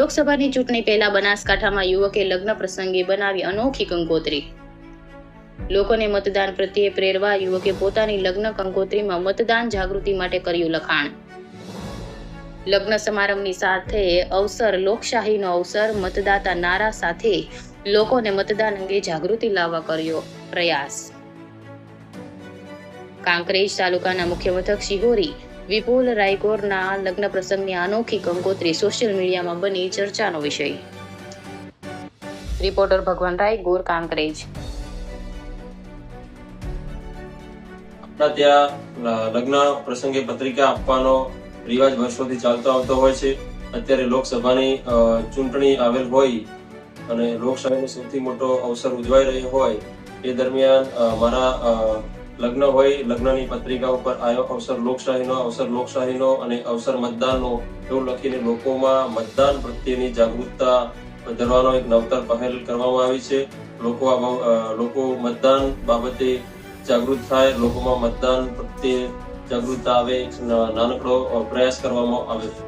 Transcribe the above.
લોકસભાની ચૂંટણી પહેલા બનાસકાંઠામાં યુવકે લગ્ન પ્રસંગે બનાવી અનોખી કંકોત્રી। લોકોને મતદાન પ્રત્યે પ્રેરવા યુવકે પોતાની લગ્ન કંકોત્રીમાં મતદાન જાગૃતિ માટે કર્યું લખાણ। લગ્ન સમારંભની સાથે અવસર લોકશાહીનો અવસર મતદાતા નારા સાથે લોકોને મતદાન અંગે જાગૃતિ લાવવા કર્યો પ્રયાસ। કાંકરેજ તાલુકાના મુખ્ય મથક શિહોરી વિપુલ રાયકોરના લગ્ન પ્રસંગની અનોખી કંકોત્રી સોશિયલ મીડિયામાં બની ચર્ચાનો વિષય। રિપોર્ટર ભગવાન રાય, ગોર, કાંકરેજ। ત્યાં લગ્ન પ્રસંગે પત્રિકા આપવાનો રિવાજ વર્ષોથી ચાલતો આવતો હોય છે। અત્યારે લોકસભાની ચૂંટણી આવેલ હોય અને લોકશાહીનો સૌથી મોટો અવસર ઉજવાઈ રહ્યો હોય એ દરમિયાન મારા લગ્ન હોય, લગ્નની પત્રિકા ઉપર આવ્યો લોકશાહીનો અને અવસર મતદાનનો એવું લખીને લોકોમાં મતદાન પ્રત્યેની જાગૃતતા વધારવાનો એક નવતર પહેલ કરવામાં આવી છે। લોકો મતદાન બાબતે જાગૃત થાય, લોકોમાં મતદાન પ્રત્યે જાગૃતતા આવે, નાનકડો પ્રયાસ કરવામાં આવે છે।